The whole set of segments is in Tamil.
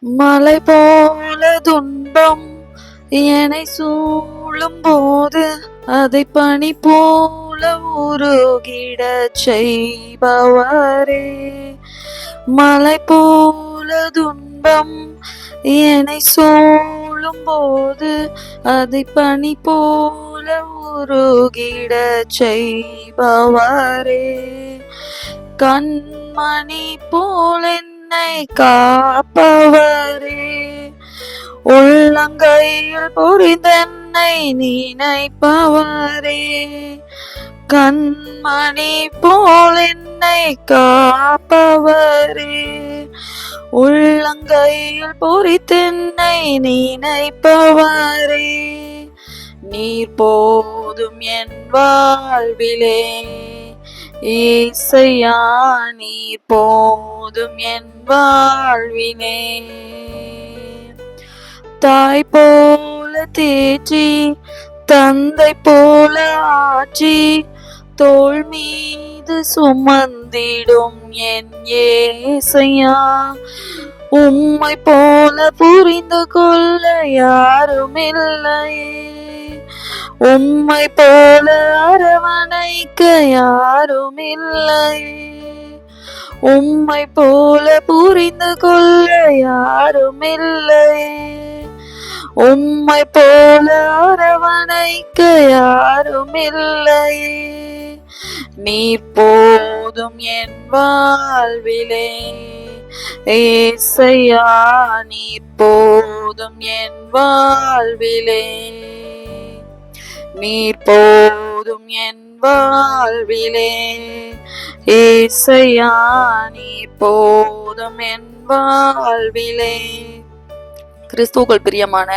மலை போல துன்பம் என்னை சூழும் போது அதை பனி போல உருகிடச் செய்பவரே. மலை போல துன்பம் என்னை சூழும் போது அதை பனி போல உருகிடச் செய்பவரே. கண்மணி போல என்னை காப்பவரே. உள்ளங்கையில் புரிந்தென்னை நினைப்பவரே. கண்மணி போல் என்னை காப்பவரே. உள்ளங்கையில் பொறித்தென்னை நினைப்பவரே. நீர் போதும் என் வாழ்விலே ஏசையா, நீர் போதும் என் வாழ்விலே. தாய் போல தேற்றி தந்தை போல ஆற்றி தோள் மீது சுமந்திடும் என் ஏசையா, உம்மை போல புரிந்து கொள்ள யாரும் இல்லையே. உம்மை போல அரவணைக்க யாரும் இல்லையே. உம்மை போல புரிந்து கொள்ள யாரும் இல்லையே. உம்மை போல அரவணைக்க யாரும் இல்லையே. நீர் போதும் என் வாழ்விலே ஏசையா, நீர் போதும் என் வாழ்விலே. நீர் போதும் என் வாழ்விலே ஏசையா, நீர் போதும் என் வாழ்விலே. கிறிஸ்துவுக்குள் பிரியமான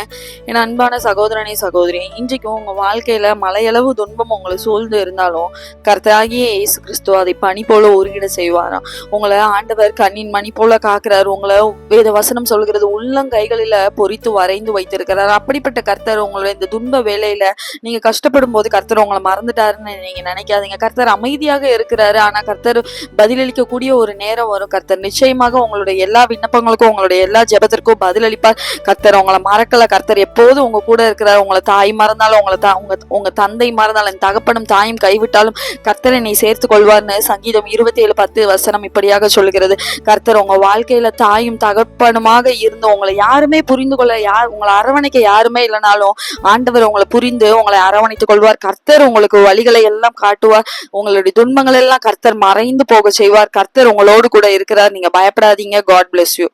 என் அன்பான சகோதரனே சகோதரி, இன்றைக்கும் உங்க வாழ்க்கையில மலையளவு துன்பம் உங்களை சூழ்ந்து இருந்தாலும் கர்த்தராகிய இயேசு கிறிஸ்து அதை பனி போல உருகிட செய்வாராம். உங்களை ஆண்டவர் கண்ணின் மணி போல காக்கிறார். உங்களை வேத வசனம் சொல்கிறது உள்ளங்கைகளில பொறித்து வரைந்து வைத்திருக்கிறார். அப்படிப்பட்ட கர்த்தர் உங்களை இந்த துன்ப வேலையில நீங்க கஷ்டப்படும் போது கர்த்தர் உங்களை மறந்துட்டாருன்னு நீங்க நினைக்காதீங்க. கர்த்தர் அமைதியாக இருக்கிறாரு. ஆனா கர்த்தர் பதிலளிக்க கூடிய ஒரு நேரம் வரும். கர்த்தர் நிச்சயமாக உங்களுடைய எல்லா விண்ணப்பங்களுக்கும் உங்களுடைய எல்லா ஜெபத்திற்கும் பதிலளிப்பார். கர்த்தர் உங்களை மறக்கல. கர்த்தர் எப்போதும் உங்க கூட இருக்கிறார். உங்களை தாய் மறந்தாலும் உங்க தந்தை மறந்தாலும் தகப்பனும் தாயும் கைவிட்டாலும் கர்த்தரை நீ சேர்த்து கொள்வார்னு சங்கீதம் 27:10 இப்படியாக சொல்லுகிறது. கர்த்தர் உங்க வாழ்க்கையில தாயும் தகப்பனுமாக இருந்து உங்களை யாருமே புரிந்து கொள்ள உங்களை அரவணைக்க யாருமே இல்லைனாலும் ஆண்டவர் உங்களை புரிந்து உங்களை அரவணைத்துக் கொள்வார். கர்த்தர் உங்களுக்கு வழிகளை எல்லாம் காட்டுவார். உங்களுடைய துன்பங்கள் எல்லாம் கர்த்தர் மறைந்து போக செய்வார். கர்த்தர் உங்களோடு கூட இருக்கிறார். நீங்க பயப்படாதீங்க. God bless you.